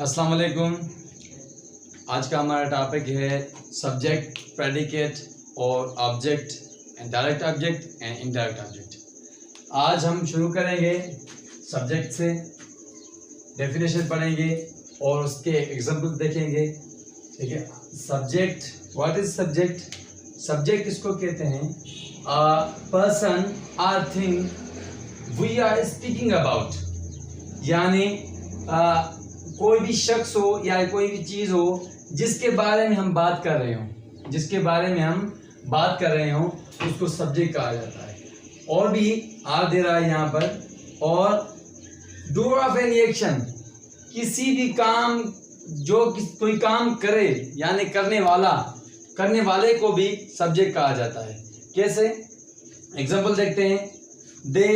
अस्सलाम वालेकुम। आज का हमारा टॉपिक है सब्जेक्ट, प्रेडिकेट और object and direct object and indirect object. आज हम शुरू करेंगे सब्जेक्ट से, डेफिनेशन पढ़ेंगे और उसके एग्जांपल देखेंगे। ठीक है, subject, what is subject? Subject इसको कहते हैं person or thing we are speaking about, यानी कोई भी शख्स हो या कोई भी चीज हो जिसके बारे में हम बात कर रहे हो, जिसके बारे में हम बात कर रहे हो उसको सब्जेक्ट कहा जाता है। और भी आर दे रहा है यहाँ पर, और डूअर ऑफ एनी एक्शन, किसी भी काम जो कोई काम करे यानी करने वाले को भी सब्जेक्ट कहा जाता है। कैसे? एग्जांपल देखते हैं। दे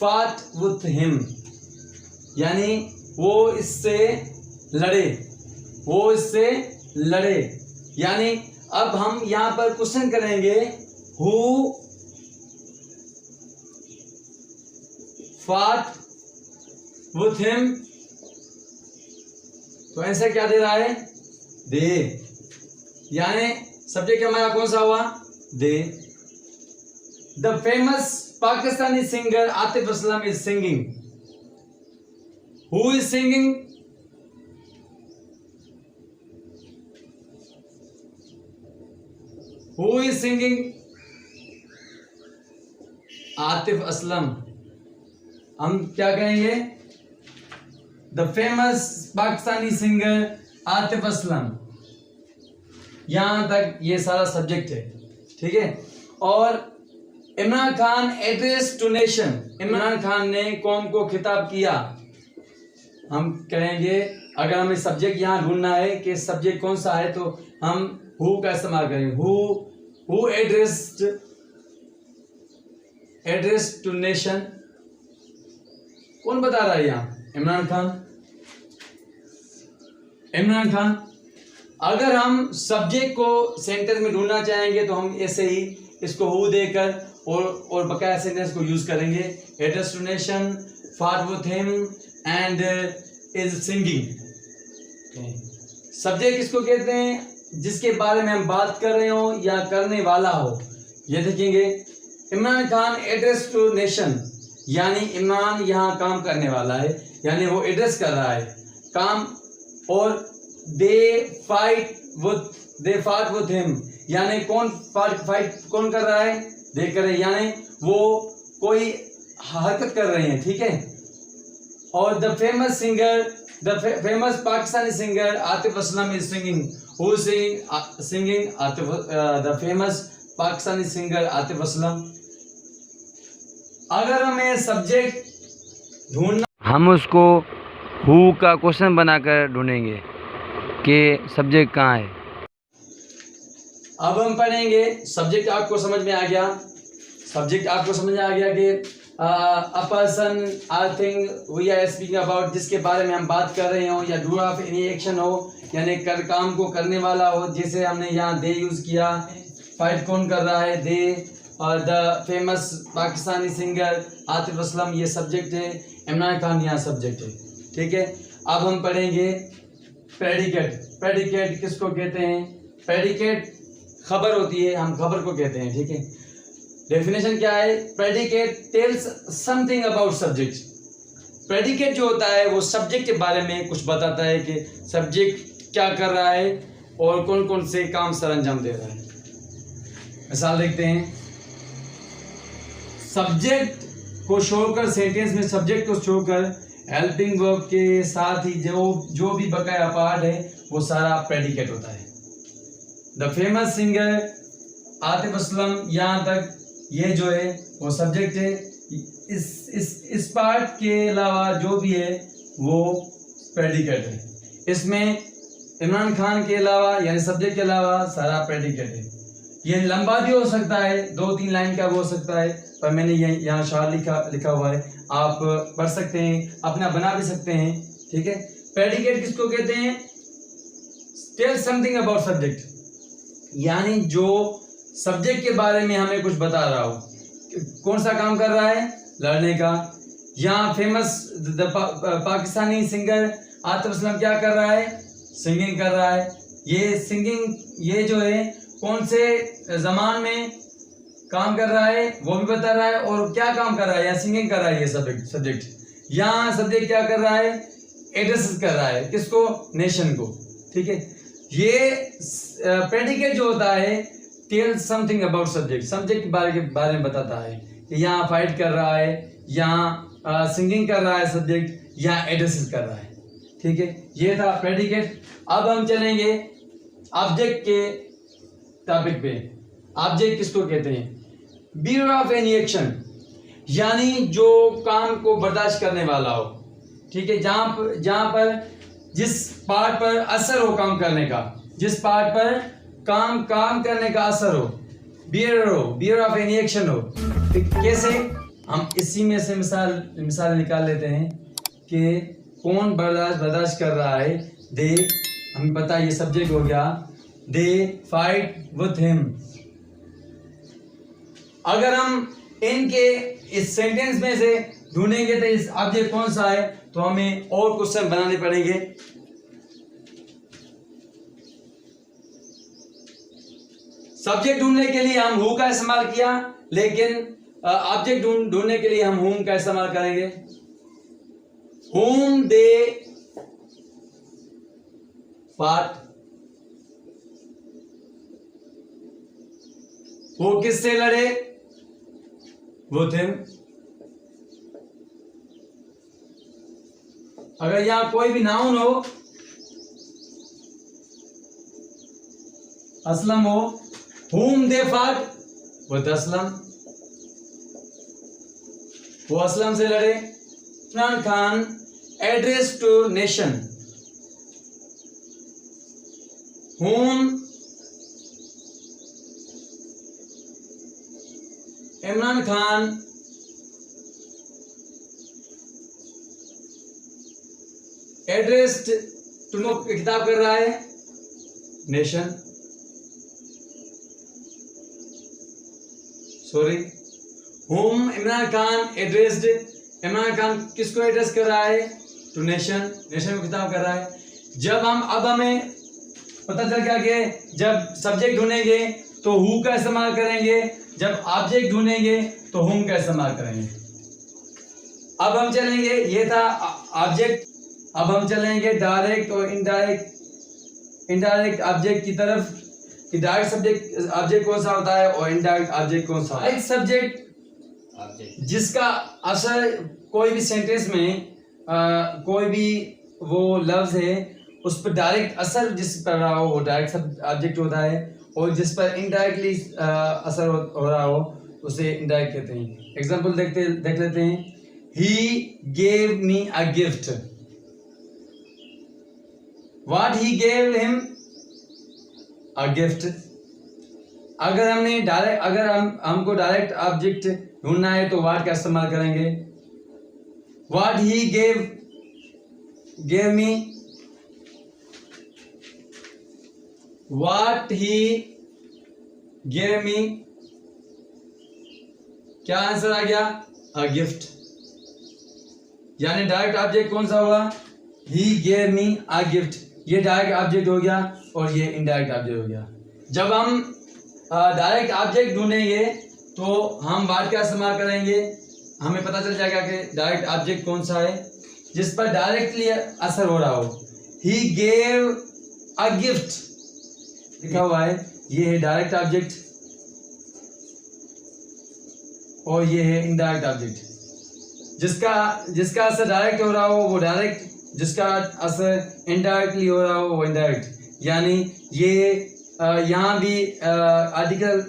फाट विथ हिम, यानी वो इससे लड़े, यानी अब हम यहां पर क्वेश्चन करेंगे हु फाट विथ हिम, तो आंसर क्या दे रहा है? दे, यानी सब्जेक्ट हमारा कौन सा हुआ? दे। The famous Pakistani singer Atif Aslam is singing. Who is singing? Who is singing? Atif Aslam. हम क्या कहेंगे? The famous Pakistani singer Atif Aslam. यहां तक ये सारा सब्जेक्ट है। ठीक है, और Imran Khan address to nation, Imran Khan ने कौम को खिताब किया। हम कहेंगे, अगर हमें सब्जेक्ट यहाँ ढूंढना है कि सब्जेक्ट कौन सा है, तो हम हु का इस्तेमाल करेंगे। हु एड्रेस टू नेशन, कौन बता रहा है यहाँ? इमरान खान। अगर हम सब्जेक्ट को सेंटेंस में ढूंढना चाहेंगे तो हम ऐसे ही इसको हु देकर और बकाया सेंटेंस को यूज करेंगे। एड्रेस टू नेशन, फाट with him and is singing. Subject किसको कहते हैं? जिसके बारे में हम बात कर रहे हो या करने वाला हो। ये देखेंगे, Imran Khan address to nation, यानी इमरान यहाँ काम करने वाला है, यानी वो एड्रेस कर रहा है काम। और दे फाट विथ हिम, यानी फाइट कौन कर रहा है? दे कर रहे, यानी वो कोई हरकत कर रहे हैं। ठीक है, और the famous Pakistani singer Atif Aslam is singing. Who is singing? Atif, the famous Pakistani singer Atif Aslam. अगर हमें सब्जेक्ट ढूंढना, हम उसको हु का क्वेश्चन बनाकर ढूंढेंगे कि सब्जेक्ट कहाँ है। अब हम पढ़ेंगे सब्जेक्ट। आपको समझ में आ गया कि a person I think we are speaking about, जिसके बारे में हम बात कर रहे हो, या डू ऑफ एनी एक्शन हो, यानी काम को करने वाला हो। जैसे हमने यहाँ दे यूज किया, फाइट कौन कर रहा है? दे। और the famous Pakistani singer Atif Aslam, ये सब्जेक्ट है। इमरान खान यहाँ सब्जेक्ट है। ठीक है, अब हम पढ़ेंगे प्रेडिकेट किसको कहते हैं? प्रेडिकेट खबर होती है, हम खबर को कहते हैं। ठीक है, डेफिनेशन क्या है? Predicate tells something about subject. Predicate जो होता है वो सब्जेक्ट के बारे में कुछ बताता है कि सब्जेक्ट क्या कर रहा है और कौन कौन से काम सर अंजाम दे रहा है। मिसाल देखते हैं। सब्जेक्ट को छोड़कर, सेंटेंस में सब्जेक्ट को छोड़कर हेल्पिंग वर्ब के साथ ही जो भी बकाया पार्ट है वो सारा प्रेडिकेट होता है। The famous singer Atif Aslam, यहाँ तक ये जो है वो सब्जेक्ट है। इस पार्ट के अलावा जो भी है वो प्रेडिकेट है। इसमें इमरान खान के अलावा, यानी सब्जेक्ट के अलावा सारा प्रेडिकेट है। ये लंबा भी हो सकता है, 2-3 लाइन का भी हो सकता है, पर मैंने यहाँ शार लिखा हुआ है, आप पढ़ सकते हैं, अपना बना भी सकते हैं। ठीक है, प्रेडिकेट किसको कहते हैं? टेल समथिंग अबाउट सब्जेक्ट, यानी जो सब्जेक्ट के बारे में हमें कुछ बता रहा हो। कौन सा काम कर रहा है? लड़ने का। यहाँ फेमस पाकिस्तानी सिंगर आतिफ असलम क्या कर रहा है? सिंगिंग कर रहा है। ये सिंगिंग, ये जो है कौन से जमान में काम कर रहा है वो भी बता रहा है, और क्या काम कर रहा है, या सिंगिंग कर रहा है ये सब्जेक्ट। यहाँ सब्जेक्ट क्या कर रहा है? एड्रेस कर रहा है किसको? नेशन को। ठीक है, ये प्रेडिकेट जो होता है tell something about subject, subject के बारे में बताता है कि यहाँ फाइट कर रहा है, यहाँ सिंगिंग कर रहा है सब्जेक्ट, यहाँ एड्रेस कर रहा है। ठीक है, ये था प्रेडिकेट। अब हम चलेंगे ऑब्जेक्ट के टॉपिक पे। ऑब्जेक्ट किसको कहते हैं? बियर ऑफ एनी एक्शन, यानी जो काम को बर्दाश्त करने वाला हो। ठीक है, जहां पर जिस पार्ट पर असर हो काम करने का, जिस पार्ट पर काम करने का असर हो, बियर ऑफ एनी एक्शन हो। कैसे? हम इसी में से मिसाल निकाल लेते हैं कि कौन बर्दाश्त कर रहा है। दे, हमें पता है ये सब्जेक्ट हो गया। They fight with him. अगर हम इनके इस सेंटेंस में से ढूंढेंगे तो इस ऑब्जेक्ट कौन सा है, तो हमें और क्वेश्चन बनाने पड़ेंगे। सब्जेक्ट ढूंढने के लिए हम हु का इस्तेमाल किया, लेकिन ऑब्जेक्ट ढूंढने के लिए हम हुम का इस्तेमाल करेंगे। हुम दे फाट, वो किससे लड़े? वो थे। अगर यहां कोई भी नाउन हो, असलम हो, हुम दे फाट, वो असलम, वो असलम से लड़े। Imran Khan address to nation, हुम इमरान खान एड्रेस्ड टू, किताब कर रहा है नेशन, सॉरी, हुम इमरान खान एड्रेस्ड, इमरान खान किसको एड्रेस कर रहा है? टू नेशन, नेशन को खिताब कर रहा है। जब हम अब हमें पता चल गया कि जब सब्जेक्ट ढूंढेंगे तो हु का इस्तेमाल करेंगे, जब ऑब्जेक्ट ढूंढेंगे तो हुम का इस्तेमाल करेंगे। अब हम चलेंगे, ये था ऑब्जेक्ट। अब हम चलेंगे डायरेक्ट और इनडायरेक्ट ऑब्जेक्ट की तरफ कि डायरेक्ट सब्जेक्ट ऑब्जेक्ट कौन सा होता है और इनडायरेक्ट ऑब्जेक्ट कौन सा। एक सब्जेक्ट जिसका असर कोई भी सेंटेंस में कोई भी वो लफ्ज है उस पर डायरेक्ट असर जिस पर रहा हो वो डायरेक्ट ऑब्जेक्ट होता है, और जिस पर इनडायरेक्टली असर हो रहा हो उसे इनडायरेक्ट कहते हैं। एग्जांपल देख लेते हैं। He gave me a gift, what he gave him a gift. अगर हमको डायरेक्ट ऑब्जेक्ट ढूंढना है तो व्हाट का इस्तेमाल करेंगे। What he gave me, what he gave me, क्या आंसर आ गया? A gift. यानी डायरेक्ट ऑब्जेक्ट कौन सा हुआ? He gave me a gift. ये डायरेक्ट ऑब्जेक्ट हो गया और ये इनडायरेक्ट ऑब्जेक्ट हो गया। जब हम डायरेक्ट ऑब्जेक्ट ढूंढेंगे तो हम व्हाट का इस्तेमाल करेंगे। हमें पता चल जाएगा कि डायरेक्ट ऑब्जेक्ट कौन सा है जिस पर डायरेक्टली असर हो रहा हो। ही गेव अ गिफ्ट लिखा हुआ है, ये है डायरेक्ट ऑब्जेक्ट और ये है इनडायरेक्ट ऑब्जेक्ट। जिसका असर डायरेक्ट हो रहा हो वो डायरेक्ट, जिसका असर इनडायरेक्टली हो रहा हो वो इनडायरेक्ट। यानी ये यहाँ भी आर्टिकल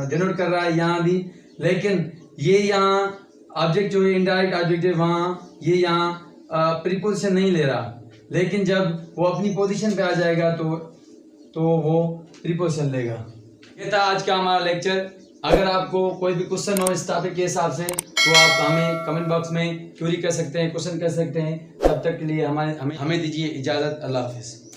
डिनोट कर रहा है यहाँ भी, लेकिन ये यहाँ ऑब्जेक्ट जो है इनडायरेक्ट ऑब्जेक्ट है वहाँ ये यहाँ प्रीपोजिशन नहीं ले रहा, लेकिन जब वो अपनी पोजीशन पे आ जाएगा तो वो प्रीपोजिशन लेगा। ये था आज का हमारा लेक्चर। अगर आपको कोई भी क्वेश्चन हो इस टॉपिक के हिसाब से तो आप हमें कमेंट बॉक्स में क्वेरी कर सकते हैं, क्वेश्चन कर सकते हैं। तब तक के लिए हमें दीजिए इजाज़त। अल्लाह हाफिज़।